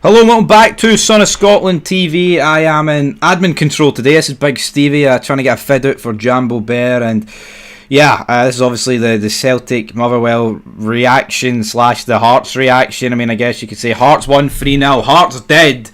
Hello and welcome back to Son of Scotland TV. I am in admin control today. This is Big Stevie trying to get a fid out for Jambo Bear, and this is obviously the Celtic Motherwell reaction slash the Hearts reaction. I mean, I guess you could say Hearts won 3-0. Hearts did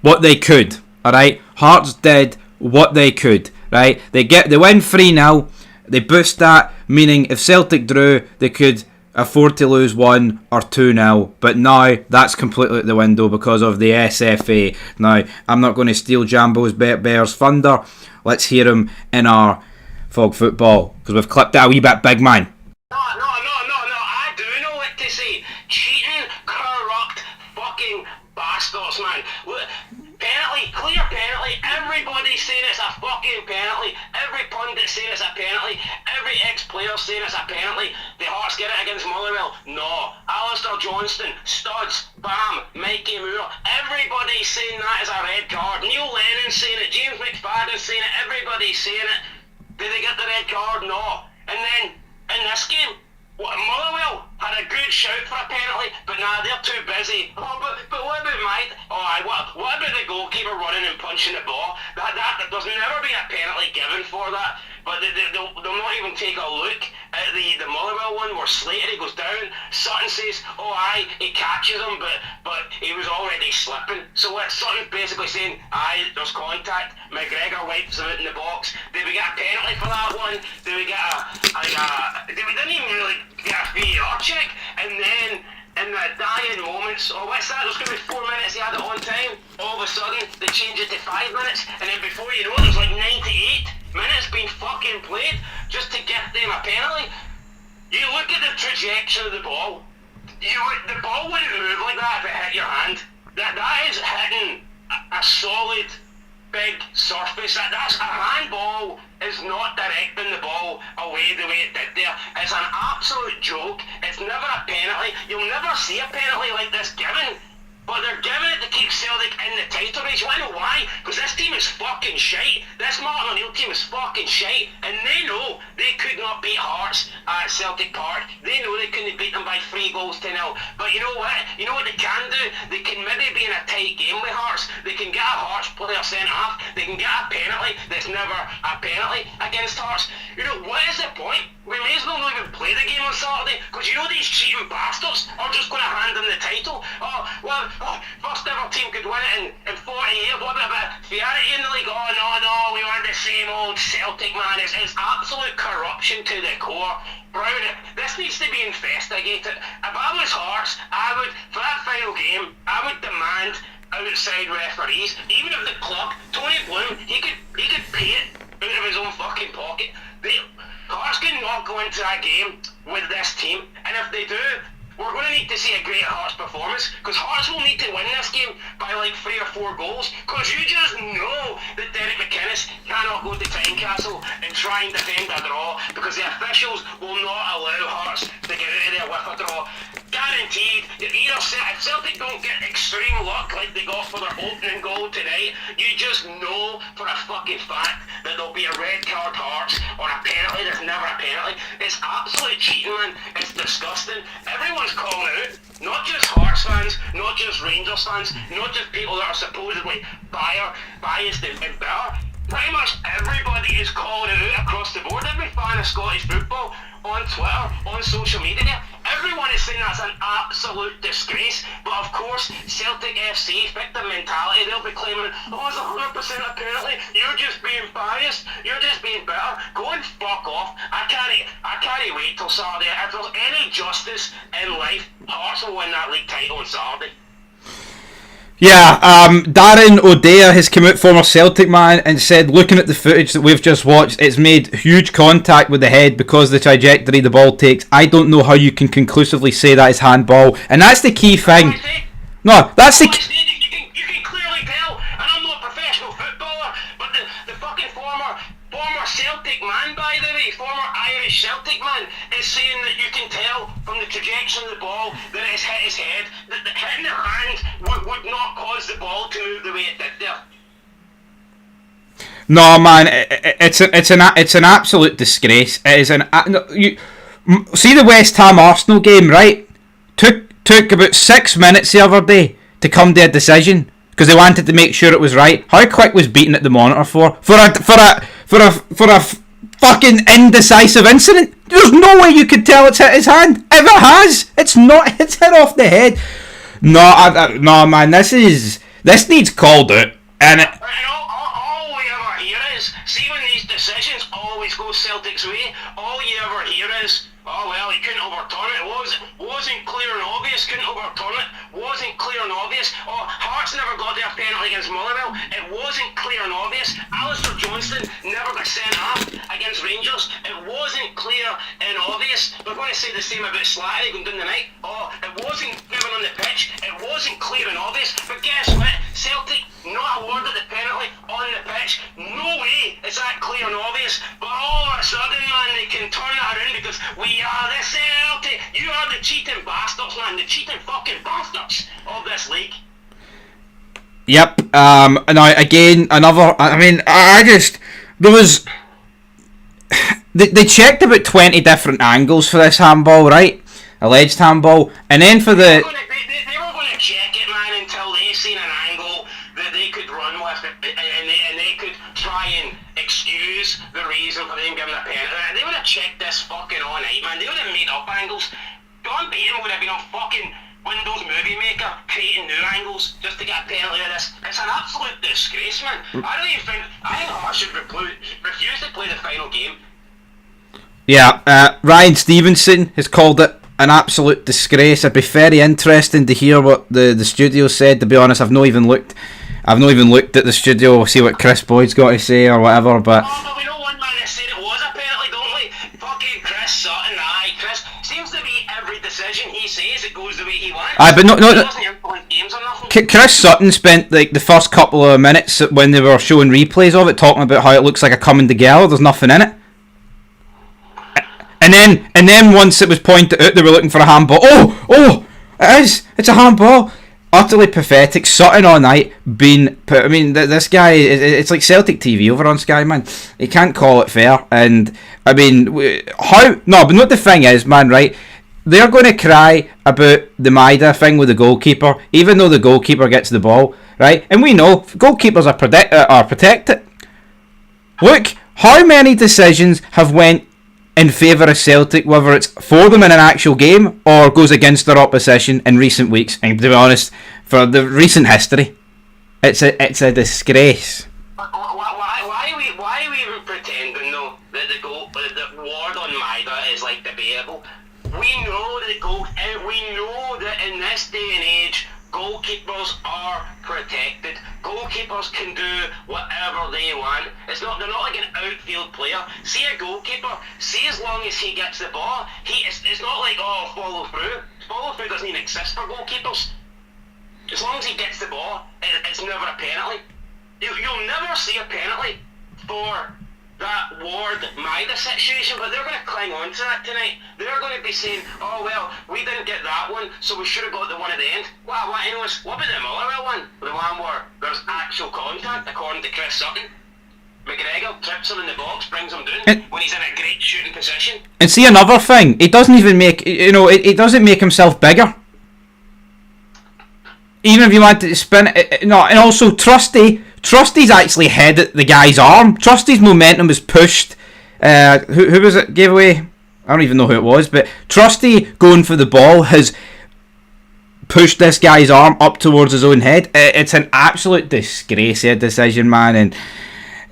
what they could, alright? Hearts did what they could, right? They win 3-0, they boost that, meaning if Celtic drew, they could afford to lose 1 or 2-0, but now that's completely out the window because of the SFA. Now, I'm not going to steal Jambo's Bears thunder. Let's hear him in our Fog Football, because we've clipped it a wee bit, big man. No, I do know what to say. Cheating, corrupt, fucking bastards, man. Penalty, clear penalty. Everybody's saying it's a fucking penalty. Every pundit saying it's a penalty. Every ex-player saying it's a penalty. The Hearts get it against Motherwell. No. Alistair Johnston, studs, bam, Mikey Moore. Everybody's saying that is a red card. Neil Lennon's saying it. James McFadden's saying it. Everybody's saying it. Did they get the red card? No. And then, in this game, Motherwell had a good shout for a penalty, but nah, they're too busy. Oh, but what about what about the goalkeeper running and punching the ball? There's never been a penalty given for that. But they'll not even take a look at the Motherwell one where Slater goes down. Sutton says, he catches him, but he was already slipping. So what Sutton's basically saying, there's contact. McGregor wipes him out in the box. Did we get a penalty for that one? Did we get we didn't even really get a VAR check. And then in the dying moments, what's that? There's going to be 4 minutes he had it on time. All of a sudden, they change it to 5 minutes. And then before you know it, there's like 98 minutes being fucking played just to get them a penalty. You look at the trajectory of the ball. The ball wouldn't move like that if it hit your hand. That is hitting a solid big surface. That's a handball is not directing the ball away the way it did there. It's an absolute joke. It's never a penalty. You'll never see a penalty like this given. But they're giving it to keep Celtic in the title race. You want to know why? Because this team is fucking shite. This Martin O'Neill team is fucking shite. And they know they could not beat Hearts at Celtic Park. They know they couldn't beat them by 3 goals to 0. But you know what? You know what they can do? They can maybe be in a tight game with Hearts. They can get a Hearts player sent off. They can get a penalty that's never a penalty against Hearts. You know, what is the point? We may as well not even play the game on Saturday, because you know these cheating bastards are just going to hand them the title. First ever team could win it in 40 years. What about Fiarity in the league? No, we want the same old Celtic, man. It's absolute corruption to the core. Brown, this needs to be investigated. If I was Hearts, I would, for that final game, I would demand outside referees. Even if the club, Tony Bloom, he could pay it out of his own fucking pocket. Hearts cannot go into that game with this team, and if they do, we're going to need to see a great Hearts performance, because Hearts will need to win this game by like 3 or 4 goals, because you just know that Derek McInnes cannot go to Tynecastle and try and defend a draw, because the officials will not allow Hearts to get out of there with a draw. Guaranteed, if Celtic don't get extreme luck like they got for their opening goal tonight, you just know for a fucking fact that there'll be a red card Hearts or a penalty that's never a penalty. It's absolute cheating, man. It's disgusting. Everyone's calling out, not just Hearts fans, not just Rangers fans, not just people that are supposedly biased and bitter. Pretty much everybody is calling it out across the board. Every fan of Scottish football, on Twitter, on social media, everyone is saying that's an absolute disgrace. But of course, Celtic FC, victim mentality, they'll be claiming, it's 100% a penalty. You're just being biased. You're just being bitter. Go and fuck off. I can't wait till Saturday. If there's any justice in life, Hearts will win that league title on Saturday. Yeah, Darren O'Dea has come out, former Celtic man, and said, looking at the footage that we've just watched, it's made huge contact with the head because the trajectory the ball takes. I don't know how you can conclusively say that is handball, and that's the key thing. No, that's the key. You can clearly tell, and I'm not a professional footballer, but the fucking former Celtic man, by the way, former Irish Celtic man, is saying that you can tell from the trajectory of the ball that it's hit his head, that hitting the hand would not cause the ball to move the way it did there. No, man, it's an absolute disgrace. It is see the West Ham Arsenal game, right? Took about 6 minutes the other day to come to a decision because they wanted to make sure it was right. How quick was beaten at the monitor for a fucking indecisive incident? There's no way you could tell it's hit his hand. If it has, it's not. It's hit off the head. No, man. This needs called out. And all we ever hear is, see when these decisions always go Celtic's way, all you ever hear is, oh well, he couldn't overturn it. Wasn't clear and obvious. Couldn't overturn it. Wasn't clear and obvious. Oh, Hearts never got their penalty against Motherwell. It wasn't clear and obvious. Alistair Johnston never got sent off against Rangers. It wasn't clear and obvious. We're going to say the same about Slattery going down the night. Oh, it wasn't given on the pitch. It wasn't clear and obvious. But guess what? Celtic not awarded the penalty on the pitch. No way is that clear and obvious. But all of a sudden, man, they can turn that around because we are the Celtic. You are the cheating bastards, man. The cheating fucking bastards of this league. Yep. Now again, another. I mean, I just there was. They checked about 20 different angles for this handball, right? Alleged handball, and then for the. They were going to check it, man, until they seen an angle that they could run with, and they could try and excuse the reason for them giving a penalty. They would have checked this fucking all night, man. They would have made up angles. John Beaton would have been on fucking Windows Movie Maker creating new angles just to get a penalty of this. It's an absolute disgrace, man. I think Hearts should refuse to play the final game. Yeah, Ryan Stevenson has called it an absolute disgrace. It'd be very interesting to hear what the studio said. To be honest, I've not even looked at the studio, see what Chris Boyd's got to say or whatever. But we know one man that said it was a penalty, don't we? Fucking Chris Sutton, Chris seems to be every decision he says it goes the way he wants. But no. Doesn't influence games or nothing. Chris Sutton spent like the first couple of minutes when they were showing replays of it talking about how it looks like a coming together. There's nothing in it. And then once it was pointed out, they were looking for a handball. Oh, it is. It's a handball. Utterly pathetic. Sutton all night. I mean, this guy. It's like Celtic TV over on Sky, man. He can't call it fair. And I mean, how? No, but not the thing is, man. Right? They're going to cry about the Maida thing with the goalkeeper, even though the goalkeeper gets the ball, right? And we know goalkeepers are protected. Look, how many decisions have went in favour of Celtic, whether it's for them in an actual game or goes against their opposition in recent weeks. And to be honest, for the recent history, it's a disgrace. Why are we even pretending though that the ward on Maida is like debatable? We know that in this day and age, goalkeepers are protected. Goalkeepers can do whatever they want. They're not like an outfield player. See a goalkeeper, see as long as he gets the ball, it's not like follow through. Follow through doesn't even exist for goalkeepers. As long as he gets the ball, it's never a penalty. You'll never see a penalty for that Ward Maida situation, but they're going to cling on to that tonight. They're going to be saying, oh well, we didn't get that one, so we should have got the one at the end. What about the Motherwell one? The one where there's actual contact, according to Chris Sutton. McGregor trips him in the box, brings him down when he's in a great shooting position. And see another thing, he doesn't even make, it doesn't make himself bigger. Even if you want to spin it, no, and also Trusty's actually headed the guy's arm. Trusty's momentum was pushed. Who was it gave away? I don't even know who it was, but Trusty going for the ball has pushed this guy's arm up towards his own head. It's an absolute disgrace, decision, man. And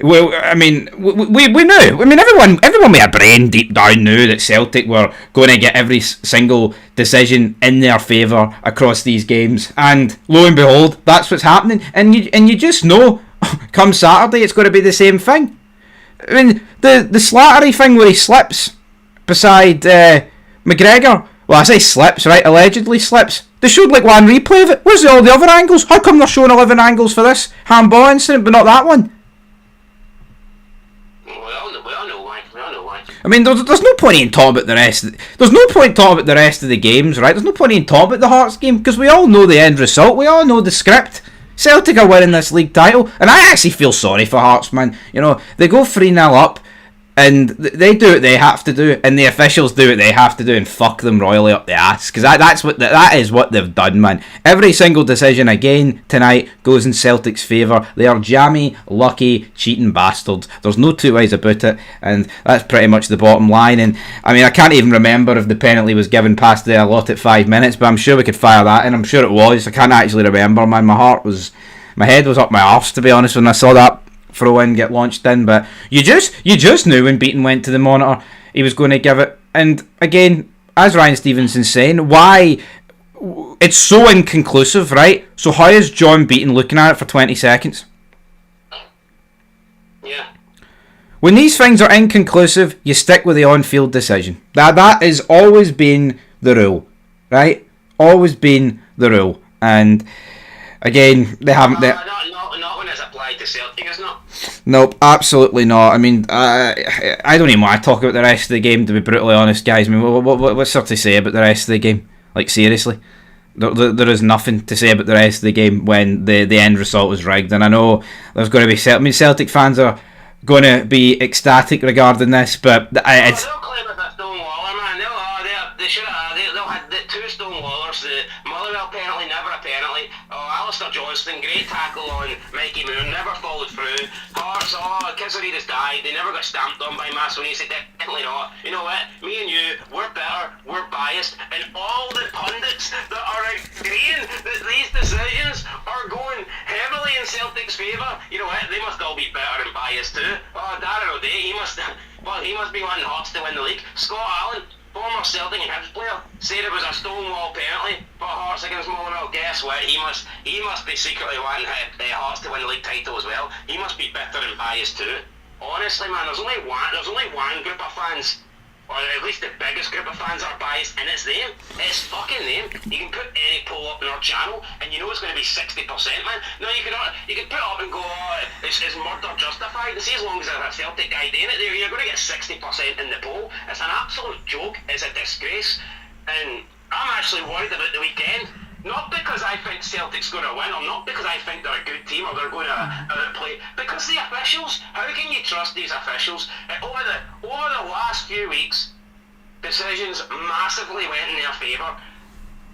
well, I mean, we knew. I mean, everyone with a brain deep down knew that Celtic were going to get every single decision in their favour across these games. And lo and behold, that's what's happening. And you just know, come Saturday, it's going to be the same thing. I mean, the Slattery thing where he slips beside McGregor. Well, I say slips, right? Allegedly slips. They showed like one replay of it. Where's all the other angles? How come they're showing 11 angles for this handball incident, but not that one? I mean, there's no point in talking about the rest. There's no point talking about the rest of the games, right? There's no point in talking about the Hearts game because we all know the end result. We all know the script. Celtic are winning this league title, and I actually feel sorry for Hearts, man. You know, they go 3-0 up, And they do what they have to do, and the officials do what they have to do, and fuck them royally up the ass. Because that is what they've done, man. Every single decision again tonight goes in Celtic's favour. They are jammy, lucky, cheating bastards. There's no two ways about it, and that's pretty much the bottom line. And I mean, I can't even remember if the penalty was given past the allotted 5 minutes, but I'm sure we could fire that in. I'm sure it was. I can't actually remember, man. My head was up my arse, to be honest, when I saw that throw-in get launched in, but you just knew when Beaton went to the monitor he was going to give it. And again, as Ryan Stevenson's saying, why it's so inconclusive, right? So how is John Beaton looking at it for 20 seconds? Yeah. When these things are inconclusive, you stick with the on-field decision. That has always been the rule, right? Always been the rule. And again, they haven't. Not when it's applied to Celtic, isn't it? Nope, absolutely not. I mean, I don't even want to talk about the rest of the game, to be brutally honest, guys. I mean, what's there to say about the rest of the game? Like, seriously? There is nothing to say about the rest of the game when the end result was rigged. And I know there's going to be... Celtic fans are going to be ecstatic regarding this, but they'll claim it's a Stonewaller, man. They should have. They'll have the 2 Stonewallers. The Motherwell penalty, never a penalty. Alistair Johnston, great tackle on Mikey Moon, never followed through. Hearts, Kizarides died. They never got stamped on by Masonisi. Definitely not. You know what? Me and you, we're better. We're biased, and all the pundits that are agreeing that these decisions are going heavily in Celtic's favour. You know what? They must all be better and biased too. Darren O'Day, he must be wanting Hearts to win the league. Scott Allen, former Celtic and Hibs player, said it was a Stonewall penalty for Hearts against Motherwell. Guess what? He must be secretly wanting Hearts to win the league title as well. He must be bitter and biased too. Honestly, man, there's only one group of fans, or at least the biggest group of fans are biased, and it's them. It's fucking them. You can put any poll up in our channel, and you know it's going to be 60%, man. No, you can put up and go, is murder justified? And see, as long as there's a Celtic guy in it, you're going to get 60% in the poll. It's an absolute joke. It's a disgrace. And I'm actually worried about the weekend. Not because I think Celtic's going to win, or not because I think they're a good team, or they're going to outplay. Because the officials, how can you trust these officials? Over the last few weeks, decisions massively went in their favour.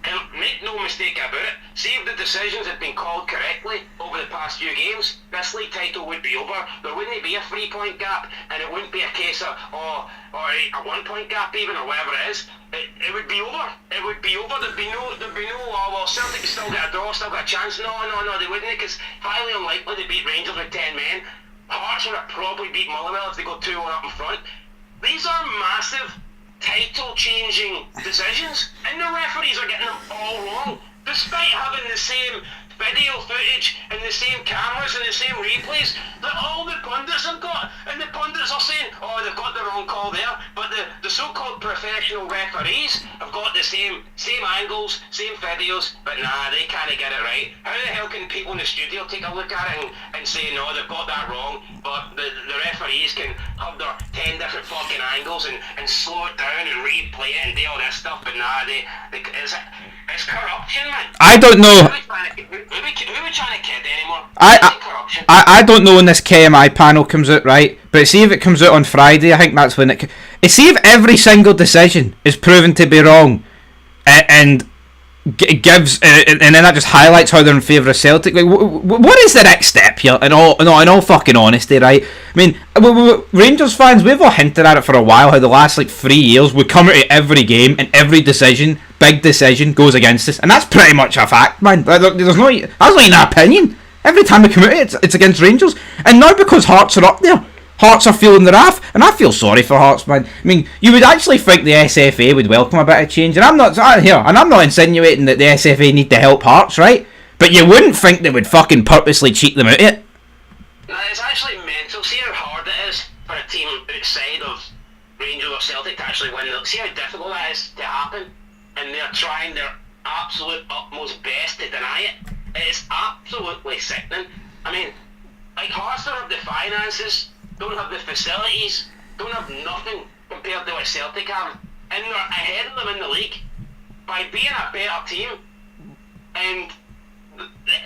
And make no mistake about it, see if the decisions had been called correctly over the past few games, this league title would be over. There wouldn't be a 3-point gap, and it wouldn't be a case of, or a 1-point gap even, or whatever it is. It would be over. It would be over. There'd be no, well, Celtic still got a draw, still got a chance. No, they wouldn't, because highly unlikely to beat Rangers with 10 men. Hearts would have probably beat Motherwell if they go 2-1 up in front. These are massive title-changing decisions, and the referees are getting them all wrong, despite having the same video footage and the same cameras and the same replays that all the pundits have got. And the pundits are saying, they've got the wrong call there, but the so-called professional referees have got the same angles, same videos, but nah, they can't get it right. How the hell can people in the studio take a look at it and say, no, they've got that wrong, but the referees can have their 10 different fucking angles and slow it down and replay it and do all this stuff, but nah, it's corruption, man. I don't know. Who are we trying to kid anymore? I don't know when this KMI panel comes out, right? But see if it comes out on Friday. I think that's when it. See if every single decision is proven to be wrong, and it gives, and then that just highlights how they're in favour of Celtic. Like, what is the next step here? In all fucking honesty, right? I mean, Rangers fans, we've all hinted at it for a while. How the last 3 years we come out of every game and every decision, big decision, goes against us, and that's pretty much a fact, man. That's not even an opinion. Every time we come out, it's against Rangers, and now because Hearts are up there, Hearts are feeling the wrath, and I feel sorry for Hearts, man. I mean, you would actually think the SFA would welcome a bit of change, and I'm not insinuating that the SFA need to help Hearts, right? But you wouldn't think they would fucking purposely cheat them out of it. No, it's actually mental. See how hard it is for a team outside of Rangers or Celtic to actually win. See how difficult that is to happen, and they're trying their absolute utmost best to deny it. It's absolutely sickening. I mean, Hearts don't have the finances, don't have the facilities, don't have nothing compared to what Celtic have, and they're ahead of them in the league by being a better team. And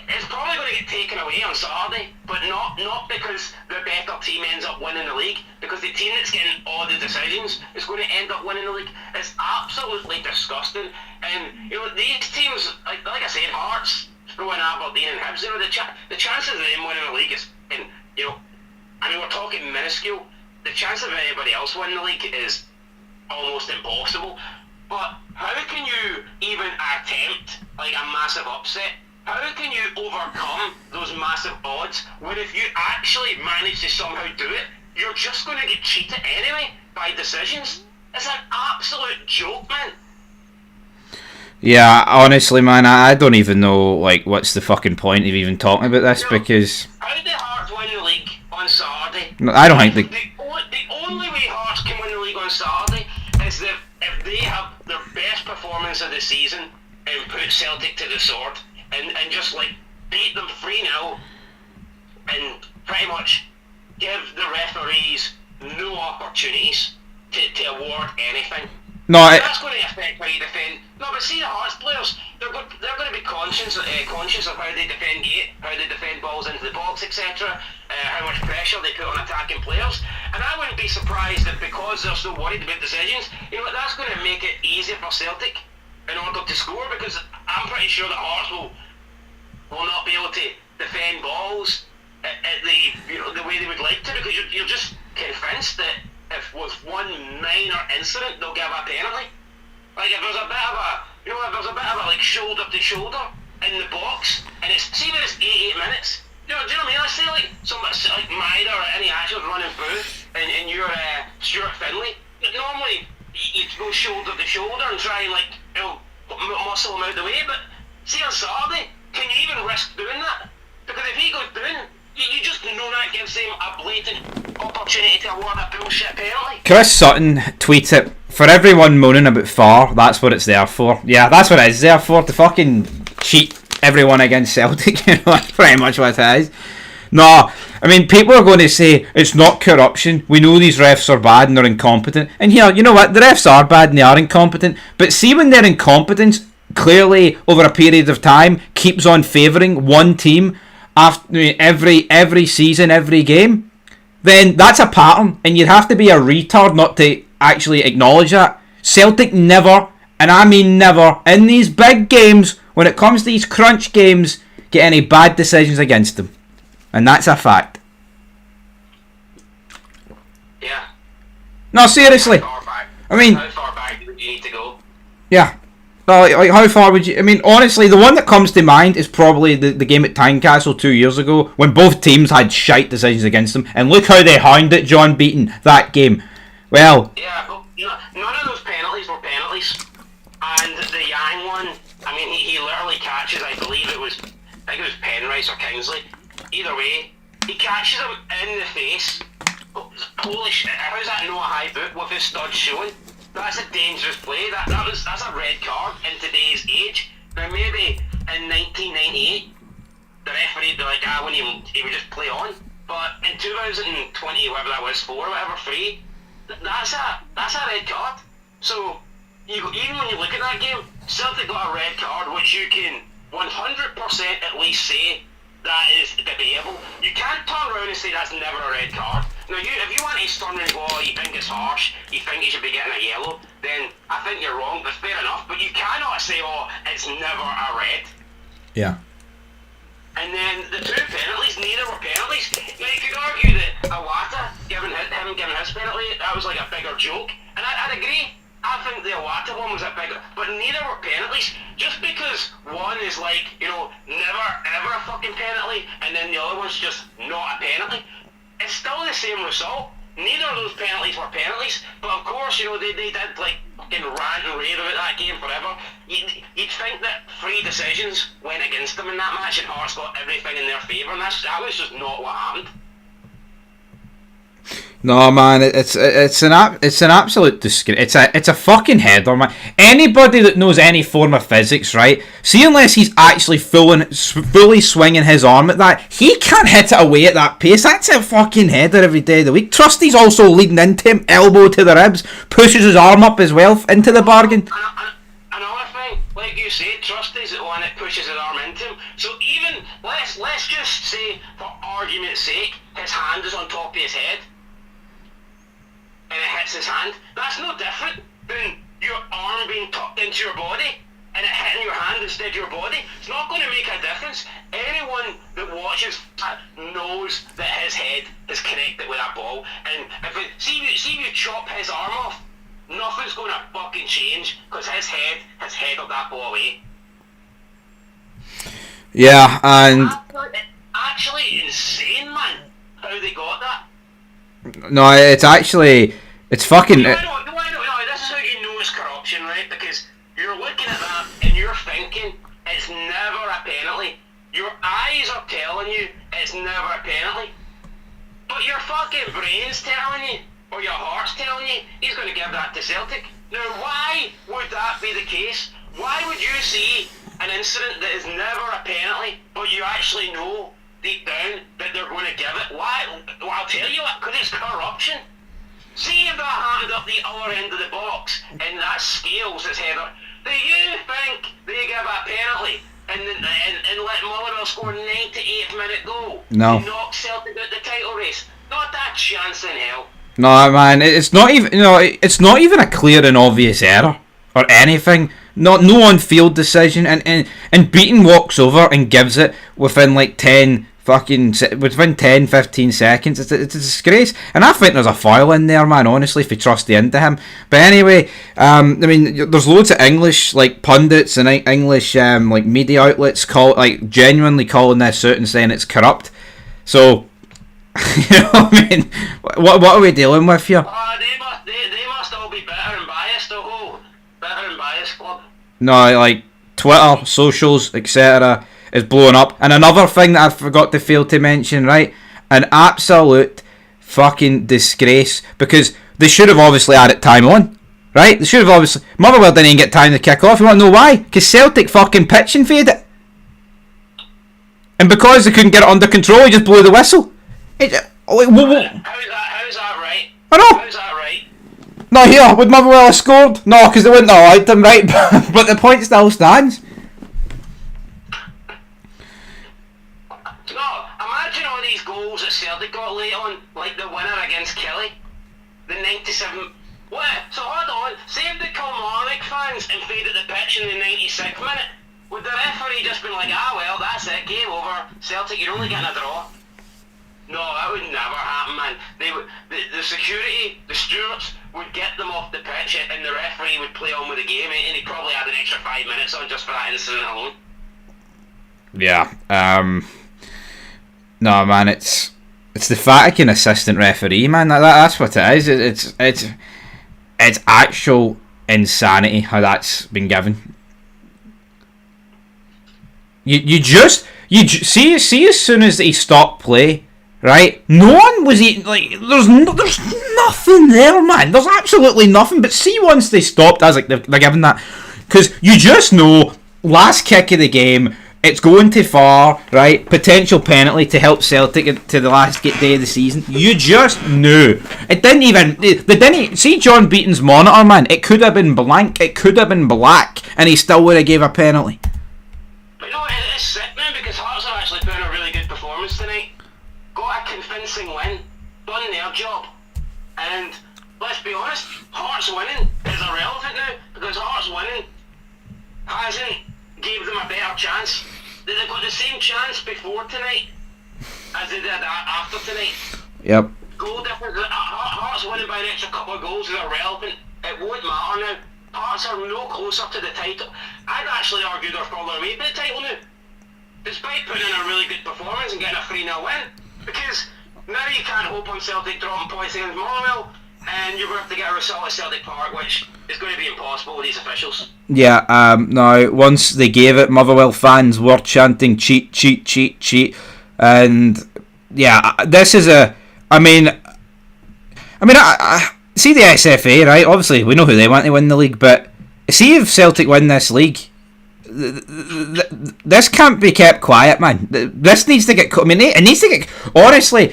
it's probably going to get taken away on Saturday, but not because the better team ends up winning the league, because the team that's getting all the decisions is going to end up winning the league. It's absolutely disgusting. And these teams, like I said, Hearts, throwing Aberdeen and Hibs, the chances of them winning the league is, we're talking minuscule. The chance of anybody else winning the league is almost impossible. But how can you even attempt like a massive upset? How can you overcome those massive odds when if you actually manage to somehow do it, you're just going to get cheated anyway by decisions? It's an absolute joke, man. Yeah, honestly, man, I don't even know, like, what's the fucking point of even talking about this, because... How did Hearts win the league on Saturday? No, I don't think the only way Hearts can win the league on Saturday is if they have their best performance of the season and put Celtic to the sword and just like beat them 3-0 and pretty much give the referees no opportunities to award anything. No, that's going to affect how you defend. No, but see the Hearts players, they're going to be conscious of how they defend gate, how they defend balls into the box, etc. How much pressure they put on attacking players. And I wouldn't be surprised that because they're so worried about decisions, that's going to make it easier for Celtic in order to score, because I'm pretty sure that Hearts will not be able to defend balls at the way they would like to, because you're just convinced that if with one minor incident they'll give a penalty. Like if there's a bit of a like shoulder to shoulder in the box, and it's 88 minutes. Do you know what I mean? Let's say like somebody like Maida or any actual running through, and you're Stuart Finlay. Normally you go shoulder to shoulder and try and muscle him out the way. But see on Saturday, can you even risk doing that? Because if he goes down, you just know that gives him a blatant opportunity to award a bullshit penalty. Chris Sutton tweets it, for everyone moaning about VAR, that's what it's there for. Yeah, that's what it is there for, to fucking cheat everyone against Celtic. That's pretty much what it is. No, I mean, people are going to say it's not corruption. We know these refs are bad and they're incompetent. And here, you know what? The refs are bad and they are incompetent. But see, when their incompetence clearly over a period of time keeps on favouring one team after every season, every game, then that's a pattern, and you'd have to be a retard not to actually acknowledge that. Celtic never, and I mean never, in these big games, when it comes to these crunch games, get any bad decisions against them. And that's a fact. Yeah. No, seriously. I mean, how far back do you need to go? Yeah. Like how far would you... I mean, honestly, the one that comes to mind is probably the game at Tynecastle 2 years ago, when both teams had shite decisions against them, and look how they hounded John Beaton that game. Well... Yeah, but none of those penalties were penalties. And the Yang one, I mean, he literally catches, I think it was Penrice or Kingsley. Either way, he catches him in the face. Holy shit, how's that not a high boot with his studs showing? That's a dangerous play. That's a red card in today's age. Now maybe in 1998, the referee would be like, he would just play on. But in 2020, whatever that was, 4 or whatever, 3, that's a red card. So even when you look at that game, Celtic got a red card, which you can 100% at least say that is debatable. You can't turn around and say that's never a red card. Now, if you want to storm and go, you think it's harsh, you think he should be getting a yellow, then I think you're wrong, but fair enough. But you cannot say, it's never a red. Yeah. And then the 2 penalties, neither were penalties. Now, you could argue that Iwata, giving his penalty, that was like a bigger joke. And I'd agree. I think the Iwata one was a bigger, but neither were penalties. Just because one is like, never ever a fucking penalty, and then the other one's just not a penalty, it's still the same result. Neither of those penalties were penalties, but of course, they did like fucking rant and rave about that game forever. You'd think that 3 decisions went against them in that match, and Hearts got everything in their favour, and that was just not what happened. No, man, it's an absolute disgrace. It's a fucking header, man. Anybody that knows any form of physics, right? See, unless he's actually fully swinging his arm at that, he can't hit it away at that pace. That's a fucking header every day of the week. Trusty's also leading into him, elbow to the ribs, pushes his arm up as well into the bargain. Another thing, like you said, Trusty's the one that pushes his arm into him. So even let's just say, for argument's sake, his hand is on top of his head. and it hits his hand. That's no different than your arm being tucked into your body and it hitting your hand instead of your body. It's not going to make a difference. Anyone that watches that knows that his head is connected with that ball, and see if you chop his arm off, nothing's going to fucking change because his head has headed that ball away. Yeah, and actually insane, man, how they got that. no, it's fucking. No, this is how you know it's corruption, right? Because you're looking at that and you're thinking it's never a penalty. Your eyes are telling you it's never a penalty, but your fucking brain's telling you, or your heart's telling you, he's going to give that to Celtic. Now, why would that be the case? Why would you see an incident that is never a penalty, but you actually know deep down that they're going to give it? Why? Well, I'll tell you what, because it's corruption. See if that happened up the other end of the box, and that scales its header. Do you think they give a penalty and let Motherwell score 98th minute goal? No. To knock Celtic out the title race? Not that chance in hell. No, man, it's not even. It's not even a clear and obvious error or anything. No on-field decision, and Beaton walks over and gives it within like 10-15 seconds. It's a disgrace, and I think there's a foul in there, man. Honestly, if you trust the into him. But anyway, I mean, there's loads of English like pundits and English like media outlets genuinely calling this out and saying it's corrupt. So, you know what I mean? What are we dealing with here? They must all be bitter and biased. The whole bitter and biased club. No, like Twitter, socials, etc. is blowing up. And another thing that I forgot to fail to mention, right? An absolute fucking disgrace, because they should have obviously added time on, right? They should have obviously. Motherwell didn't even get time to kick off. You want to know why? Because Celtic fucking pitch and fade it. And because they couldn't get it under control, he just blew the whistle. How's that right? I know. How's that right? No, here, would Motherwell have scored? No, because they wouldn't have allowed them, right? But the point still stands. No, imagine all these goals that Celtic got late on, like the winner against Kelly, the 97. What? So hold on, say if the Kilmarnock fans invaded the pitch in the 96th minute, would the referee just been like, well, that's it, game over, Celtic, you're only getting a draw? No, that would never happen, man. They would, the security, the stewards would get them off the pitch, and the referee would play on with the game, and he'd probably add an extra 5 minutes on just for that incident alone. Yeah. No, man, it's the Vatican assistant referee, man. That's what it is. It's actual insanity how that's been given. You see as soon as he stopped play, right? No one was eating, like, there's nothing there, man. There's absolutely nothing. But see, once they stopped, I was like, they're giving that, because you just know last kick of the game, it's going too far, right? Potential penalty to help Celtic to the last day of the season. You just knew. It didn't even. They didn't see John Beaton's monitor, man. It could have been blank. It could have been black, and he still would have gave a penalty. But you know, it's sick, man, because Hearts are actually putting a really good performance tonight. Got a convincing win, done their job, and let's be honest, Hearts winning is irrelevant now, because Hearts winning hasn't gave them a better chance. They've got the same chance before tonight as they did after tonight. Yep. Goal difference. Hearts winning by an extra couple of goals is irrelevant. It won't matter now. Hearts are no closer to the title. I'd actually argue they're further away from the title now, despite putting in a really good performance and getting a 3-0 win. Because now you can't hope on Celtic dropping points against Motherwell, and you're going to have to get a result at Celtic Park, which is going to be impossible with these officials. Yeah, now, once they gave it, Motherwell fans were chanting cheat, cheat, cheat, cheat. And, yeah, this is I see the SFA, right? Obviously, we know who they want to win the league, but see if Celtic win this league, this can't be kept quiet, man. This needs to get... it needs to get... Honestly,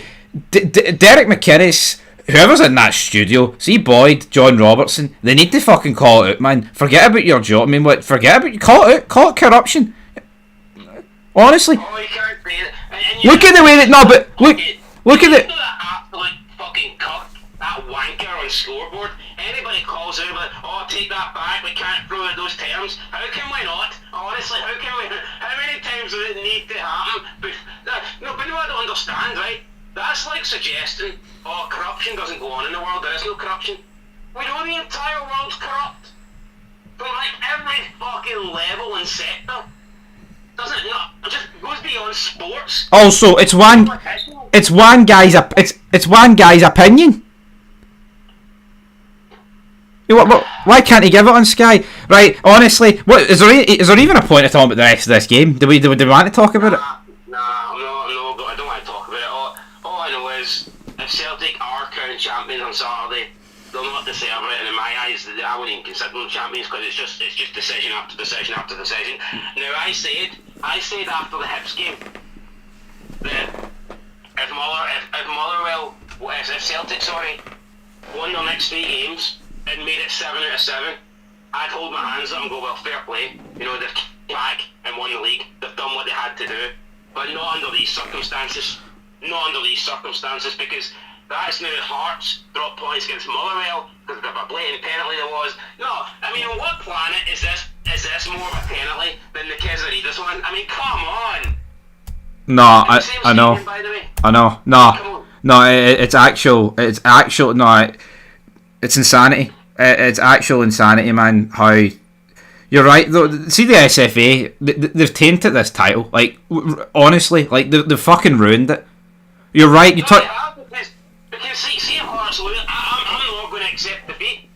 Derek McInnes... Whoever's in that studio, see Boyd, John Robertson, they need to fucking call it out, man. Forget about your job. Forget about... Call it out. Call it corruption. Honestly. Oh, you can't say it. Look at the way that... No, but... Look at it. That absolute fucking cuck, that wanker figure on scoreboard. Anybody calls out about, oh, take that back, we can't throw out those terms. How can we not? Honestly, how can we? How many times does it need to happen? But no, I don't understand, right? That's like suggesting, oh, corruption doesn't go on in the world. There is no corruption. We know the entire world's corrupt. From like every fucking level and sector. Doesn't it not? It just goes beyond sports. Also, it's one guy's opinion. Why can't he give it on Sky? Right, honestly, what is there even a point of talking about the rest of this game? Do we want to talk about it? No, I don't want to talk about it. All I know is if Celtic are crowned champions on Saturday, they'll not deserve it, and in my eyes, I wouldn't even consider them champions because it's just decision after decision after decision. Now I said after the Hibs game that if Celtic won their next 3 games and made it 7 out of 7, I'd hold my hands up and go, well, fair play. You know, they've came back and won the league. They've done what they had to do, but not under these circumstances. Not under these circumstances, because that's now Hearts drop points against Motherwell because of a blatant penalty there was. No, I mean, on what planet is this more of a penalty than the Kesaridas one? I mean, come on. No, I know. By the way. I know. No, it's actual. No, it's insanity. It's actual insanity, man. How you're right though. See the SFA, they've tainted this title. Like honestly, like they've fucking ruined it. You're right. Because see if Hearts lose, I'm not going to accept defeat.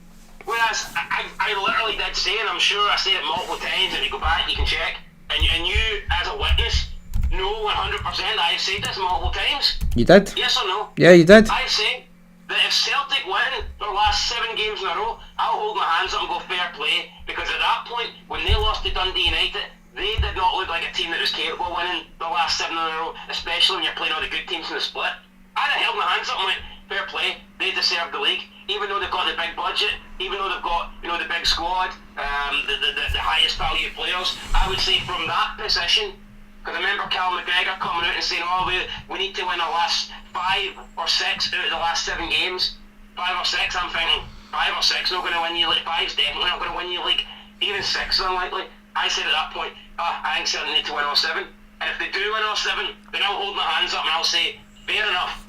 Whereas I literally did say, and I'm sure I said it multiple times, and you go back, you can check, and you as a witness know 100% I've said this multiple times. You did? Yes or no? Yeah, you did. I've said that if Celtic win their last 7 games in a row, I'll hold my hands up and go fair play, because at that point, when they lost to Dundee United, they did not look like a team that was capable of winning the last 7 in a row, especially when you're playing all the good teams in the split. I'd have held my hands up and went, fair play, they deserve the league, even though they've got the big budget, even though they've got, you know, the big squad, the highest value players. I would say from that position, because I remember Cal McGregor coming out and saying, oh, we need to win the last 5 or 6 out of the last 7 games. 5 or 6, I'm thinking, 5 or 6 not going to win you league, 5's definitely not going to win you league, even 6 is unlikely. I said at that point, I think Celtic need to win all 7, and if they do win all 7, then I'll hold my hands up and I'll say, fair enough.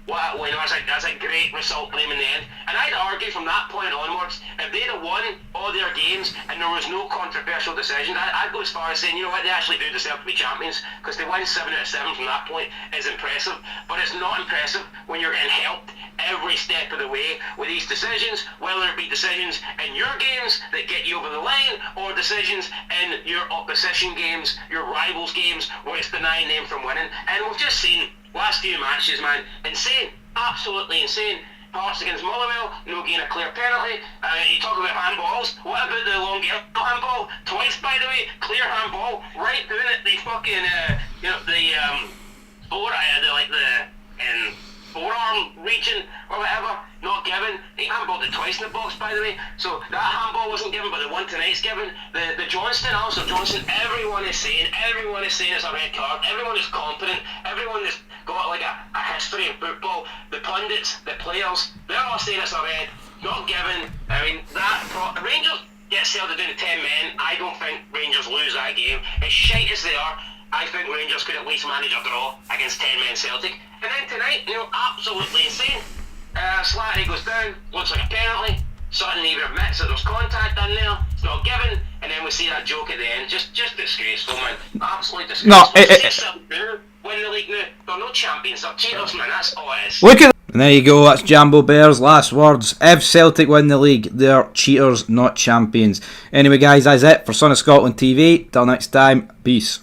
Well, you know, that's a great result for them in the end. And I'd argue from that point onwards, if they'd have won all their games and there was no controversial decisions, I'd go as far as saying, you know what, they actually do deserve to be champions, because they win 7 out of 7 from that point is impressive. But it's not impressive when you're getting helped every step of the way with these decisions, whether it be decisions in your games that get you over the line, or decisions in your opposition games, your rivals games, where it's denying them from winning. And we've just seen last few matches, man, insane, absolutely insane. Hearts against Motherwell, no gain a clear penalty. You talk about handballs. What about the long yellow handball? Twice, by the way, clear handball, right doing it. The fucking, forearm region or whatever, not given. He handballed it twice in the box, by the way. So that handball wasn't given, but the one tonight's given. The Johnston, everyone is saying it's a red card. Everyone is competent. Everyone has got like a history in football. The pundits, the players, they're all saying it's a red, not given. I mean, Rangers get Celtic down to 10 men. I don't think Rangers lose that game. As shite as they are, I think Rangers could at least manage a draw against 10 men Celtic. And then tonight, you know, absolutely insane. Slattery goes down, looks like a penalty. Sutton either admits that there's contact in there, it's not given, and then we see that joke at the end. Just disgraceful, man. Absolutely disgraceful. No, win the league now. They're no champions, they're cheaters, man. That's all it is. Look at. And there you go, that's Jambo Bear's last words. If Celtic win the league, they're cheaters, not champions. Anyway, guys, that's it for Son of Scotland TV. Till next time, peace.